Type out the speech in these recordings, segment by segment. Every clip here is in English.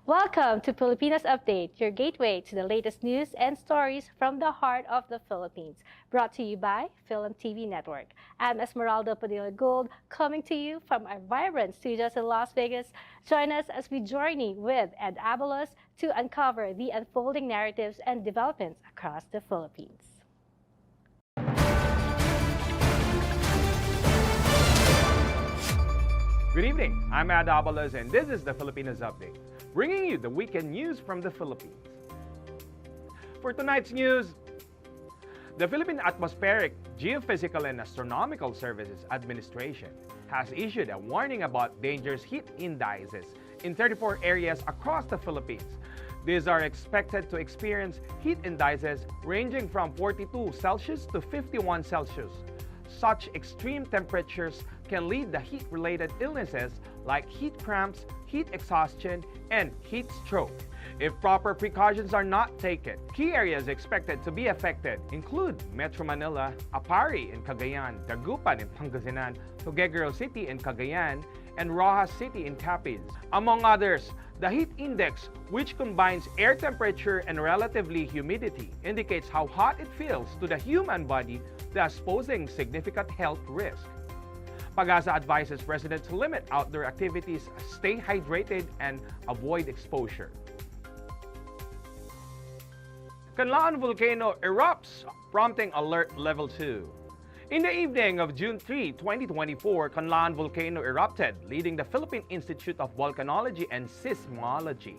Welcome to Pilipinas Update, your gateway to the latest news and stories from the heart of the Philippines. Brought to you by FilAmTV Network. I'm Esmeralda Padilla Gould, coming to you from our vibrant studios in Las Vegas. Join us as we journey with Ed Abalos to uncover the unfolding narratives and developments across the Philippines. Good evening, I'm Ed Abalos and this is the Pilipinas Update, bringing you the weekend news from the Philippines. For tonight's news, the Philippine Atmospheric, Geophysical and Astronomical Services Administration has issued a warning about dangerous heat indices in 34 areas across the Philippines. These are expected to experience heat indices ranging from 42 Celsius to 51 Celsius. Such extreme temperatures can lead to heat-related illnesses like heat cramps, heat exhaustion, and heat stroke. If proper precautions are not taken, key areas expected to be affected include Metro Manila, Apari in Cagayan, Dagupan in Pangasinan, Tuguegarao City in Cagayan, and Roxas City in Capiz. Among others, the heat index, which combines air temperature and relatively humidity, indicates how hot it feels to the human body, thus posing significant health risk. Pag-asa advises residents to limit outdoor activities, stay hydrated, and avoid exposure. Canlaon volcano erupts, prompting alert level 2. In the evening of June 3, 2024, Canlaon volcano erupted, leading the Philippine Institute of Volcanology and Seismology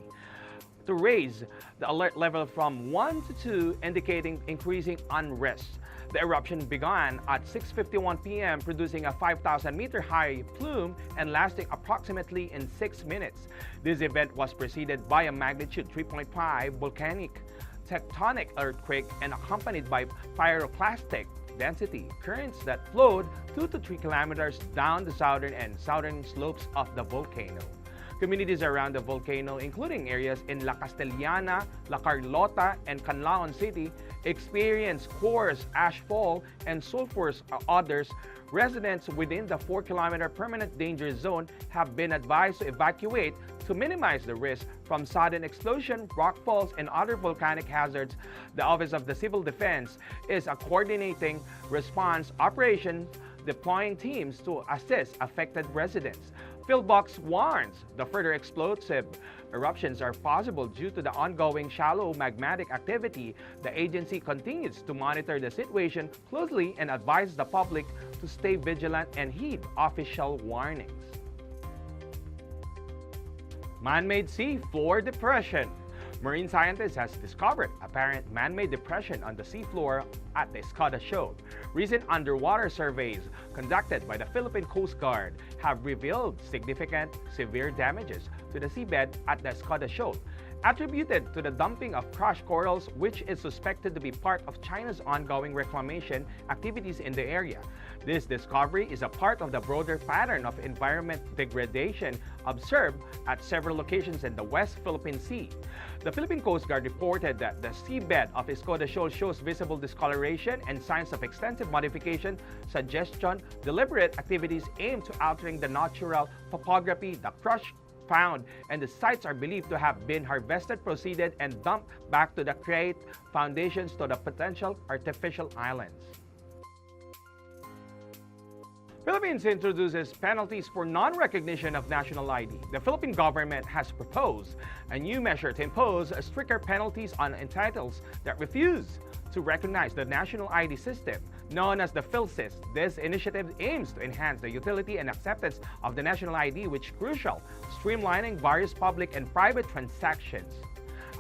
to raise the alert level from 1 to 2, indicating increasing unrest. The eruption began at 6:51 p.m., producing a 5,000-meter high plume and lasting approximately in 6 minutes. This event was preceded by a magnitude 3.5 volcanic tectonic earthquake and accompanied by pyroclastic density currents that flowed 2 to 3 kilometers down the southern and southern slopes of the volcano. Communities around the volcano, including areas in La Castellana, La Carlota, and Canlaon City, experienced coarse ashfall and sulfurous odors. Residents within the 4-kilometer permanent danger zone have been advised to evacuate to minimize the risk from sudden explosion, rockfalls, and other volcanic hazards. The Office of the Civil Defense is a coordinating response operation, deploying teams to assist affected residents. PhilBox warns the further explosive eruptions are possible due to the ongoing shallow magmatic activity. The agency continues to monitor the situation closely and advises the public to stay vigilant and heed official warnings. Man-made sea floor depression. Marine scientists has discovered apparent man-made depression on the seafloor at the Escoda Shoal. Recent underwater surveys conducted by the Philippine Coast Guard have revealed significant severe damages to the seabed at the Escoda Shoal, attributed to the dumping of crushed corals, which is suspected to be part of China's ongoing reclamation activities in the area. This discovery is a part of the broader pattern of environment degradation observed at several locations in the West Philippine Sea. The Philippine Coast Guard reported that the seabed of Escoda Shoal shows visible discoloration and signs of extensive modification, suggestion, deliberate activities aimed to altering the natural topography. The crushed found and the sites are believed to have been harvested, proceeded, and dumped back to the create foundations to the potential artificial islands. Philippines introduces penalties for non-recognition of national ID. The Philippine government has proposed a new measure to impose stricter penalties on entities that refuse to recognize the national ID system, known as the PhilSys. This initiative aims to enhance the utility and acceptance of the national ID, which is crucial, streamlining various public and private transactions.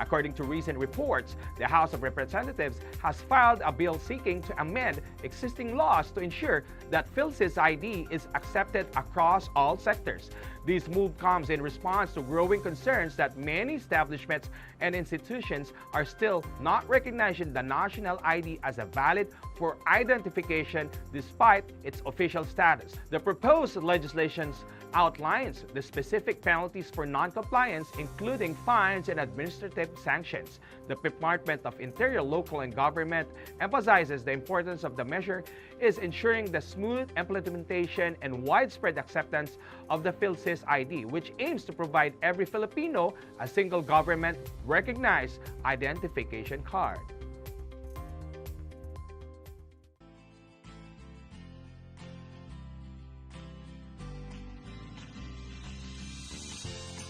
According to recent reports, the House of Representatives has filed a bill seeking to amend existing laws to ensure that PhilSys ID is accepted across all sectors. This move comes in response to growing concerns that many establishments and institutions are still not recognizing the national ID as a valid for identification despite its official status. The proposed legislation outlines the specific penalties for non-compliance, including fines and administrative sanctions. The Department of Interior, Local and Government emphasizes the importance of the measure is ensuring the smooth implementation and widespread acceptance of the PhilSys ID, which aims to provide every Filipino a single government-recognized identification card.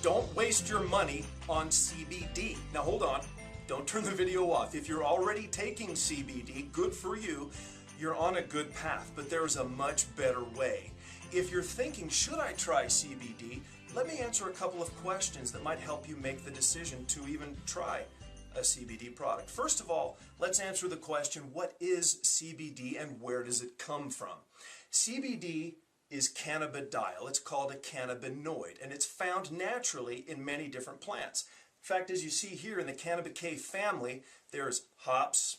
Don't waste your money on CBD. Now hold on, don't turn the video off. If you're already taking CBD, good for you. You're on a good path, but there's a much better way. If you're thinking, should I try CBD? Let me answer a couple of questions that might help you make the decision to even try a CBD product. First of all, let's answer the question, what is CBD and where does it come from? CBD is cannabidiol. It's called a cannabinoid, and it's found naturally in many different plants. In fact, as you see here in the Cannabicaceae family, there's hops,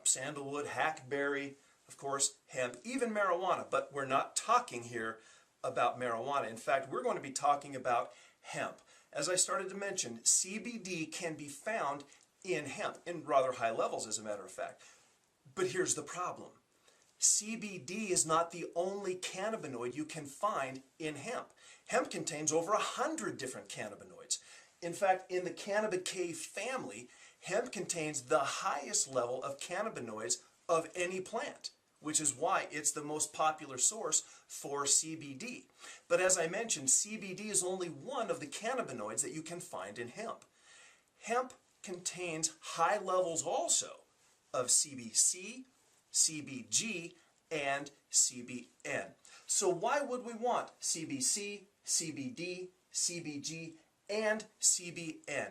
sandalwood, hackberry, of course, hemp, even marijuana, but we're not talking here about marijuana. In fact, we're going to be talking about hemp. As I started to mention, CBD can be found in hemp, in rather high levels, as a matter of fact. But here's the problem. CBD is not the only cannabinoid you can find in hemp. Hemp contains over 100 different cannabinoids. In fact, in the Cannabicaceae family, hemp contains the highest level of cannabinoids of any plant, which is why it's the most popular source for CBD. But as I mentioned, CBD is only one of the cannabinoids that you can find in hemp. Hemp contains high levels also of CBC, CBG, and CBN. So why would we want CBC, CBD, CBG, and CBN?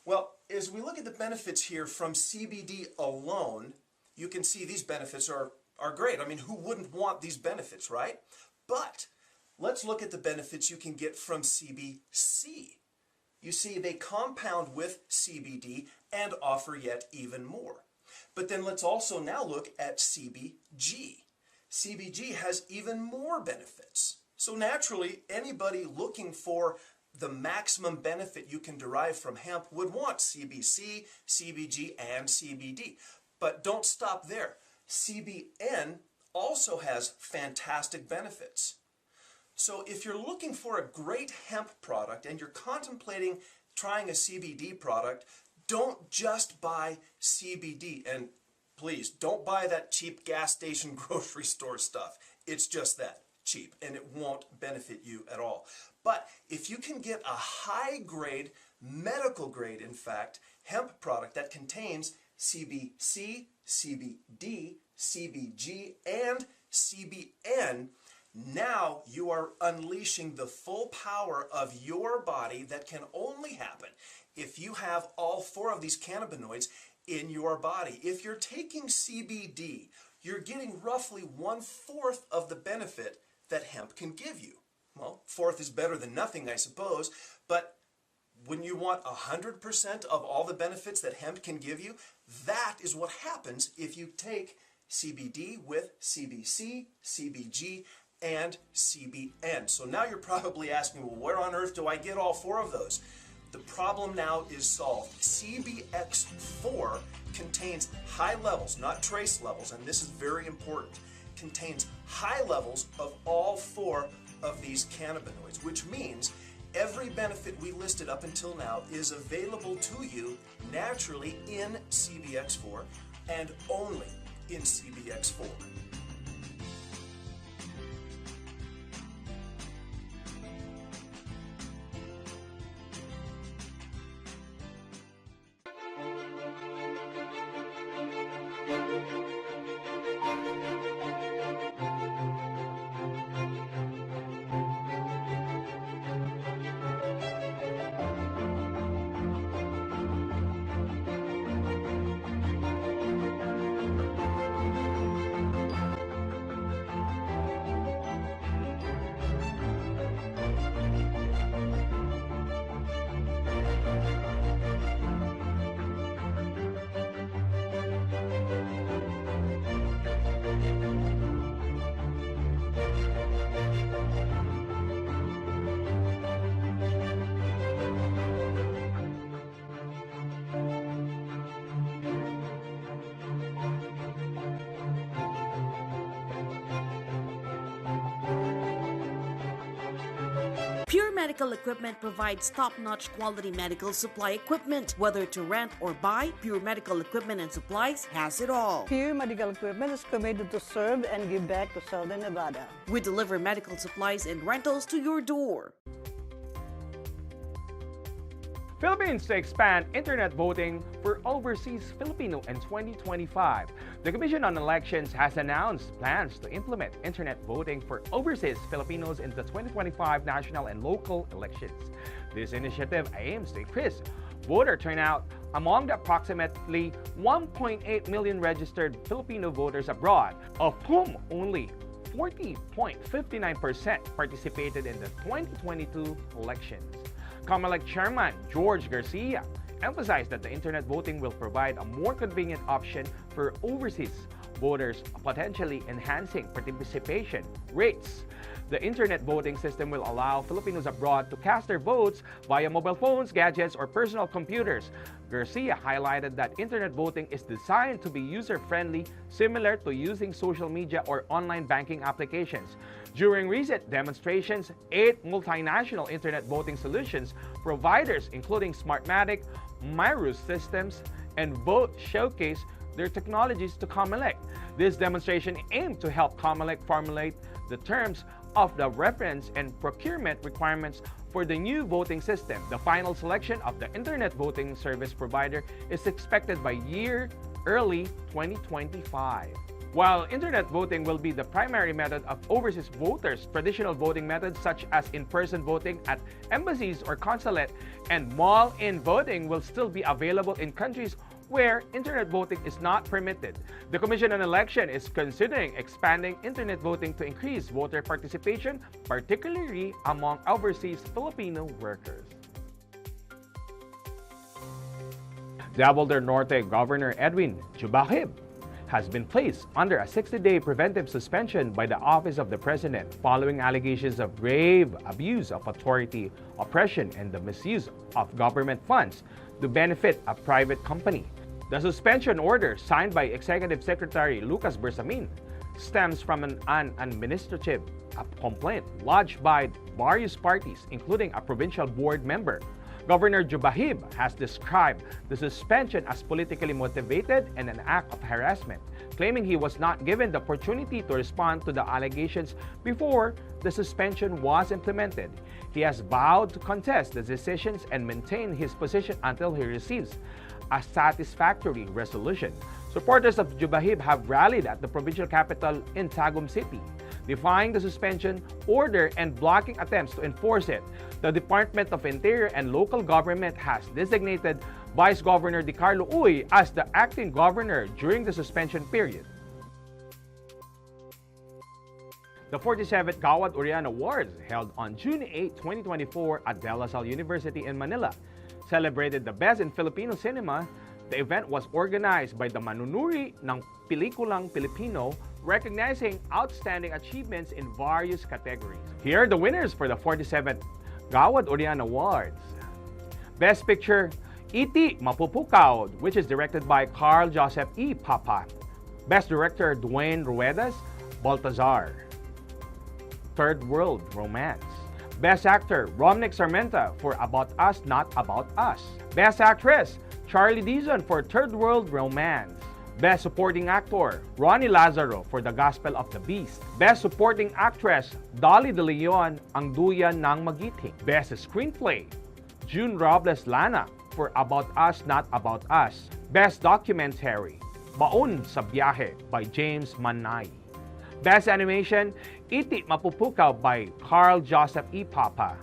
Well, as we look at the benefits here from CBD alone, you can see these benefits are great. I mean, who wouldn't want these benefits, right? But let's look at the benefits you can get from CBC. You see, they compound with CBD and offer yet even more. But then let's also now look at CBG. CBG has even more benefits. So naturally, anybody looking for the maximum benefit you can derive from hemp would want CBC, CBG, and CBD. But don't stop there. CBN also has fantastic benefits. So if you're looking for a great hemp product and you're contemplating trying a CBD product, don't just buy CBD. And please, don't buy that cheap gas station grocery store stuff. It's just that, cheap, and it won't benefit you at all. But if you can get a high grade, medical grade in fact, hemp product that contains CBC, CBD, CBG, and CBN, now you are unleashing the full power of your body that can only happen if you have all four of these cannabinoids in your body. If you're taking CBD, you're getting roughly 1/4 of the benefit that hemp can give you. Well, fourth is better than nothing, I suppose, but when you want 100% of all the benefits that hemp can give you, that is what happens if you take CBD with CBC, CBG, and CBN. So now you're probably asking, well, where on earth do I get all four of those? The problem now is solved. CBX4 contains high levels, not trace levels, and this is very important, contains high levels of all four of these cannabinoids, which means every benefit we listed up until now is available to you naturally in CBX4 and only in CBX4. Medical Equipment provides top-notch quality medical supply equipment. Whether to rent or buy, Pure Medical Equipment and Supplies has it all. Pure Medical Equipment is committed to serve and give back to Southern Nevada. We deliver medical supplies and rentals to your door. Philippines to expand internet voting for overseas Filipino in 2025. The Commission on Elections has announced plans to implement internet voting for overseas Filipinos in the 2025 national and local elections. This initiative aims to increase voter turnout among the approximately 1.8 million registered Filipino voters abroad, of whom only 40.59% participated in the 2022 elections. COMELEC Chairman George Garcia emphasized that the internet voting will provide a more convenient option for overseas voters, potentially enhancing participation rates. The internet voting system will allow Filipinos abroad to cast their votes via mobile phones, gadgets, or personal computers. Garcia highlighted that internet voting is designed to be user-friendly, similar to using social media or online banking applications. During recent demonstrations, 8 multinational internet voting solutions providers, including Smartmatic, Myrus Systems, and Vote, showcase their technologies to COMELEC. This demonstration aimed to help COMELEC formulate the terms of the reference and procurement requirements for the new voting system. The final selection of the internet voting service provider is expected by early 2025. While internet voting will be the primary method of overseas voters, traditional voting methods such as in-person voting at embassies or consulate and mail-in voting will still be available in countries where internet voting is not permitted. The Commission on Election is considering expanding internet voting to increase voter participation, particularly among overseas Filipino workers. Davao del Norte Governor Edwin Jubahib has been placed under a 60-day preventive suspension by the Office of the President following allegations of grave abuse of authority, oppression, and the misuse of government funds to benefit a private company. The suspension order, signed by Executive Secretary Lucas Bersamin, stems from an administrative complaint lodged by various parties, including a provincial board member. Governor Jubahib has described the suspension as politically motivated and an act of harassment, claiming he was not given the opportunity to respond to the allegations before the suspension was implemented. He has vowed to contest the decisions and maintain his position until he receives a satisfactory resolution. Supporters of Jubahib have rallied at the provincial capital in Tagum City, defying the suspension order and blocking attempts to enforce it. The Department of Interior and Local Government has designated Vice Governor DiCarlo Uy as the acting governor during the suspension period. The 47th Gawad Urian Awards, held on June 8, 2024 at De La Salle University in Manila, celebrated the best in Filipino cinema. The event was organized by the Manunuri ng Pelikulang Pilipino, recognizing outstanding achievements in various categories. Here are the winners for the 47th Gawad Urian Awards. Best Picture, E.T. Mapupukaw, which is directed by Carl Joseph E. Papa. Best Director, Dwayne Ruedas, Baltazar. Third World Romance. Best Actor, Romnick Sarmenta for About Us, Not About Us. Best Actress, Charlie Dizon for Third World Romance. Best Supporting Actor, Ronnie Lazaro for The Gospel of the Beast. Best Supporting Actress, Dolly De Leon, Ang Duyan ng Magiting. Best Screenplay, June Robles Lana for About Us, Not About Us. Best Documentary, Baon sa Biyahe by James Manay. Best Animation, Iti Mapupukaw by Carl Joseph E. Papa.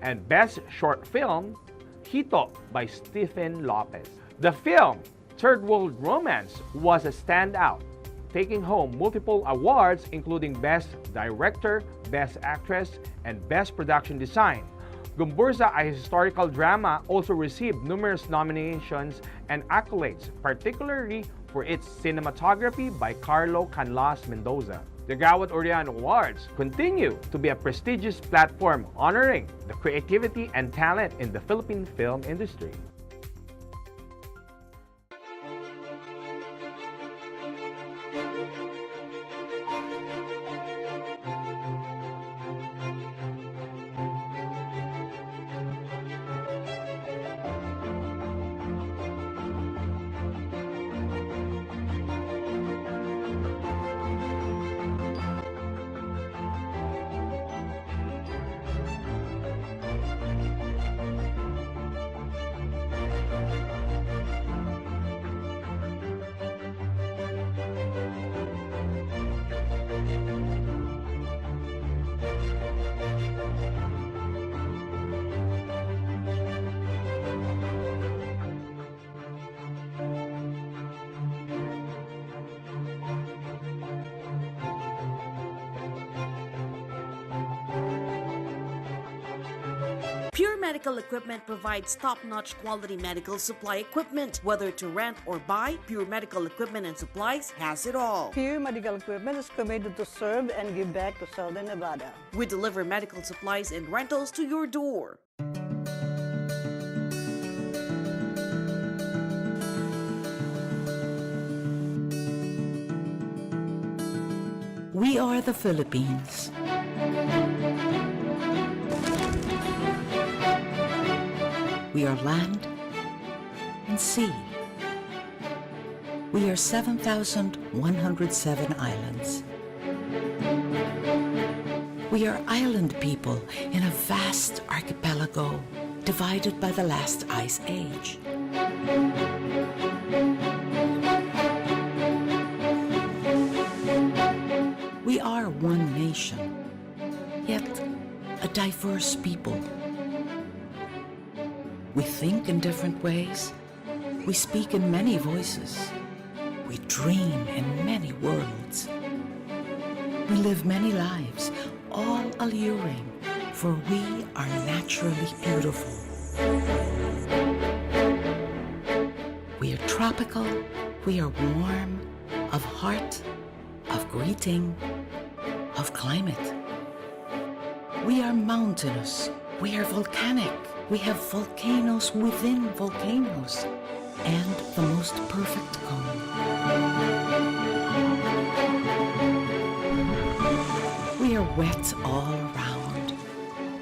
And Best Short Film, Hito by Stephen Lopez. The film, Third World Romance, was a standout, taking home multiple awards including Best Director, Best Actress, and Best Production Design. Gumbursa, a historical drama, also received numerous nominations and accolades, particularly for its cinematography by Carlo Canlas Mendoza. The Gawad Urian Awards continue to be a prestigious platform honoring the creativity and talent in the Philippine film industry. Pure Medical Equipment provides top-notch quality medical supply equipment. Whether to rent or buy, Pure Medical Equipment and Supplies has it all. Pure Medical Equipment is committed to serve and give back to Southern Nevada. We deliver medical supplies and rentals to your door. We are the Philippines. We are land and sea. We are 7,107 islands. We are island people in a vast archipelago divided by the last ice age. We are one nation, yet a diverse people. We think in different ways. We speak in many voices. We dream in many worlds. We live many lives, all alluring, for we are naturally beautiful. We are tropical, we are warm, of heart, of greeting, of climate. We are mountainous, we are volcanic. We have volcanoes within volcanoes, and the most perfect cone. We are wet all around.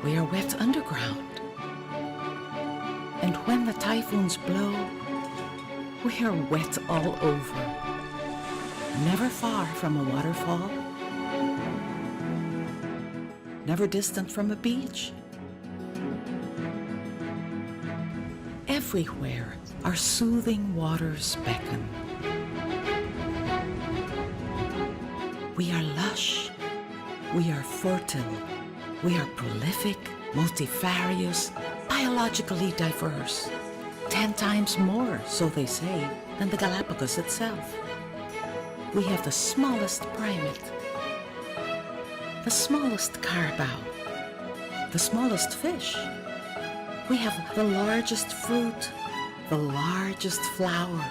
We are wet underground. And when the typhoons blow, we are wet all over. Never far from a waterfall. Never distant from a beach. Everywhere our soothing waters beckon. We are lush, we are fertile, we are prolific, multifarious, biologically diverse. 10 times more, so they say, than the Galapagos itself. We have the smallest primate, the smallest carabao, the smallest fish. We have the largest fruit, the largest flower,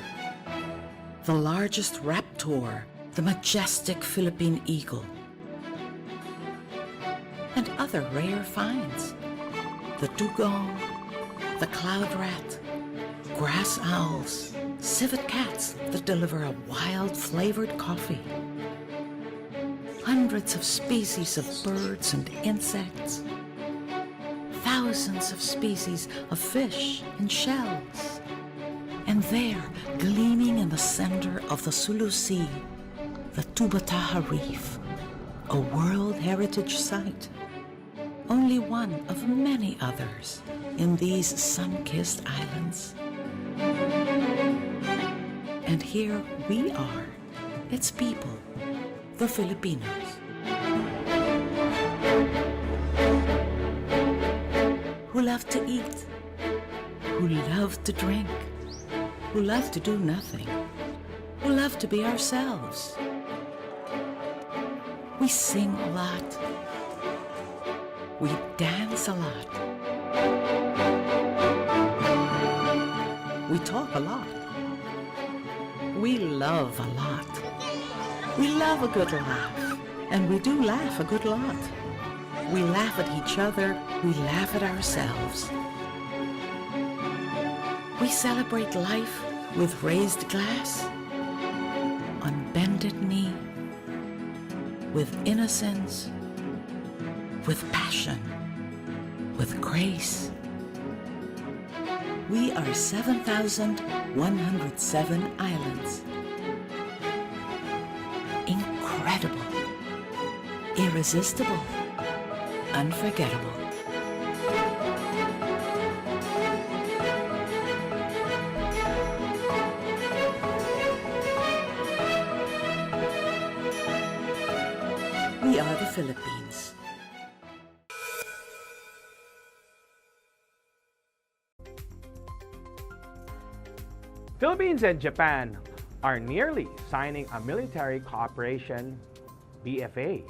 the largest raptor, the majestic Philippine eagle, and other rare finds. The dugong, the cloud rat, grass owls, civet cats that deliver a wild flavored coffee. Hundreds of species of birds and insects. Thousands of species of fish and shells. And there, gleaming in the center of the Sulu Sea, the Tubataha Reef, a World Heritage Site. Only one of many others in these sun-kissed islands. And here we are, its people, the Filipinos. Who love to eat, who love to drink, who love to do nothing, who love to be ourselves. We sing a lot. We dance a lot. We talk a lot. We love a lot. We love a good laugh, and we do laugh a good lot. We laugh at each other, we laugh at ourselves. We celebrate life with raised glass, on bended knee, with innocence, with passion, with grace. We are 7,107 islands. Incredible, irresistible, unforgettable. We are the Philippines. Philippines and Japan are nearly signing a military cooperation BFA.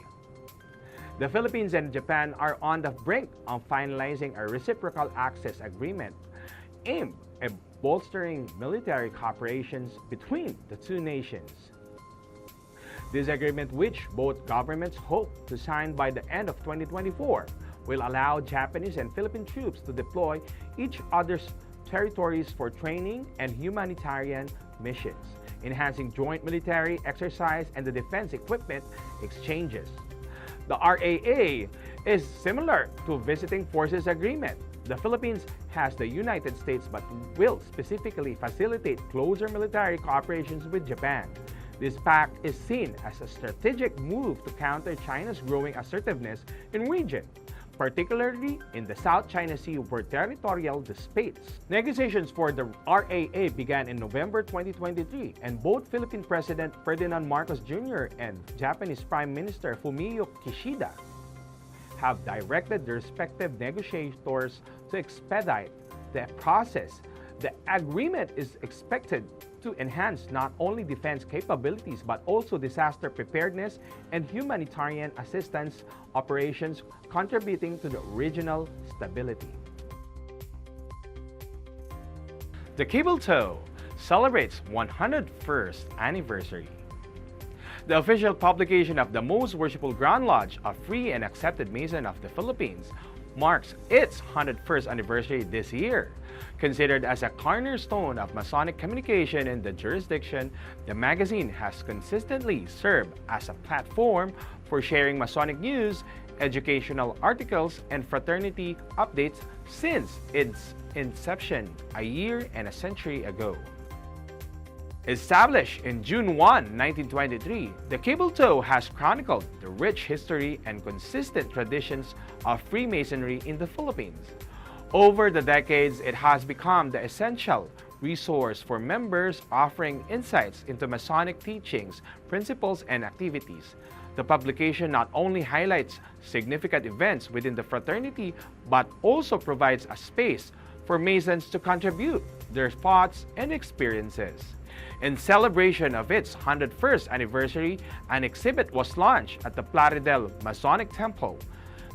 The Philippines and Japan are on the brink of finalizing a reciprocal access agreement aimed at bolstering military cooperations between the two nations. This agreement, which both governments hope to sign by the end of 2024, will allow Japanese and Philippine troops to deploy each other's territories for training and humanitarian missions, enhancing joint military exercise and the defense equipment exchanges. The RAA is similar to Visiting Forces Agreement. The Philippines has the United States but will specifically facilitate closer military cooperations with Japan. This pact is seen as a strategic move to counter China's growing assertiveness in region, particularly in the South China Sea where territorial disputes. Negotiations for the RAA began in November 2023, and both Philippine President Ferdinand Marcos Jr. and Japanese Prime Minister Fumio Kishida have directed their respective negotiators to expedite the process. The agreement is expected to enhance not only defense capabilities but also disaster preparedness and humanitarian assistance operations, contributing to the regional stability. The cable tow celebrates 101st anniversary. The official publication of the Most Worshipful Grand Lodge, a free and accepted Mason of the Philippines, marks its 101st anniversary this year. Considered as a cornerstone of Masonic communication in the jurisdiction, the magazine has consistently served as a platform for sharing Masonic news, educational articles, and fraternity updates since its inception a year and a century ago. Established in June 1, 1923, the cable tow has chronicled the rich history and consistent traditions of Freemasonry in the Philippines. Over the decades, it has become the essential resource for members, offering insights into Masonic teachings, principles, and activities. The publication not only highlights significant events within the fraternity, but also provides a space for Masons to contribute their thoughts and experiences. In celebration of its 101st anniversary, an exhibit was launched at the Plaridel Masonic Temple,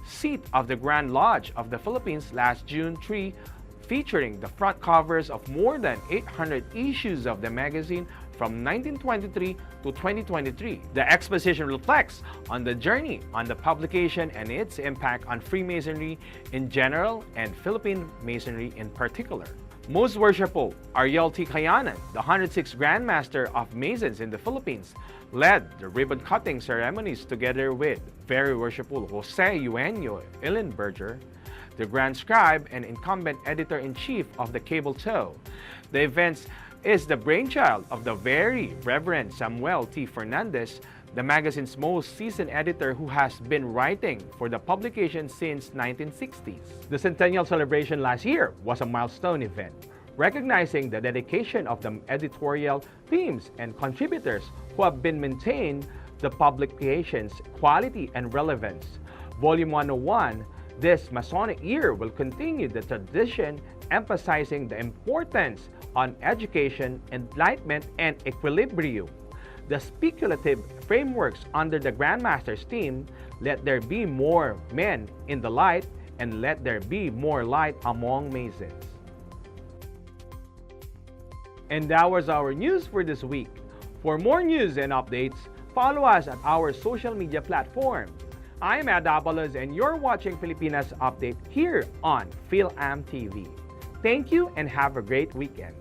seat of the Grand Lodge of the Philippines, last June 3, featuring the front covers of more than 800 issues of the magazine from 1923 to 2023. The exposition reflects on the journey on the publication and its impact on Freemasonry in general and Philippine Masonry in particular. Most Worshipful Ariel T. Kayanan, the 106th Grand Master of Masons in the Philippines, led the ribbon-cutting ceremonies together with Very Worshipful Jose Eugenio Illenberger, the Grand Scribe and incumbent Editor-in-Chief of the Cable Tow. The event is the brainchild of the Very Reverend Samuel T. Fernandez, the magazine's most seasoned editor who has been writing for the publication since 1960s. The centennial celebration last year was a milestone event, recognizing the dedication of the editorial teams and contributors who have been maintaining the publication's quality and relevance. Volume 101, this Masonic year, will continue the tradition, emphasizing the importance on education, enlightenment, and equilibrium. The speculative frameworks under the Grandmaster's theme, "Let there be more men in the light, and let there be more light among Masons." And that was our news for this week. For more news and updates, follow us at our social media platforms. I'm Ed Abalos, and you're watching Pilipinas Update here on FilAmTV. Thank you and have a great weekend.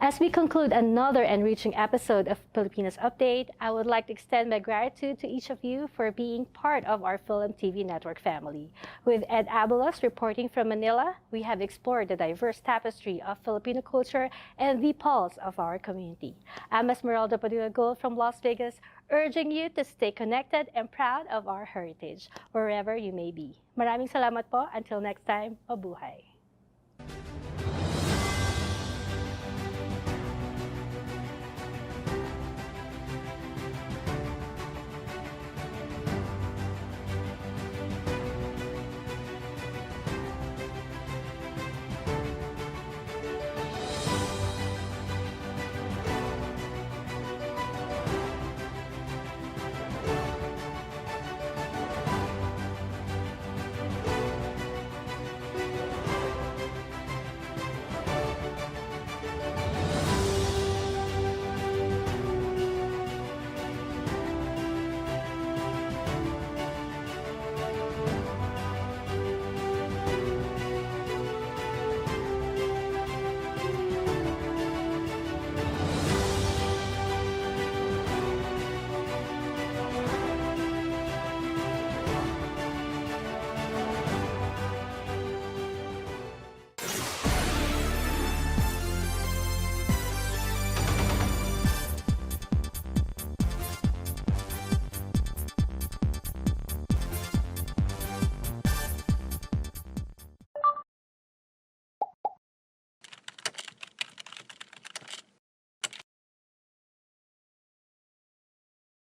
As we conclude another enriching episode of Pilipinas Update, I would like to extend my gratitude to each of you for being part of our FilAmTV Network family. With Ed Abulos reporting from Manila, we have explored the diverse tapestry of Filipino culture and the pulse of our community. I'm Esmeralda Padilla-Gold from Las Vegas, urging you to stay connected and proud of our heritage, wherever you may be. Maraming salamat po. Until next time, mabuhay.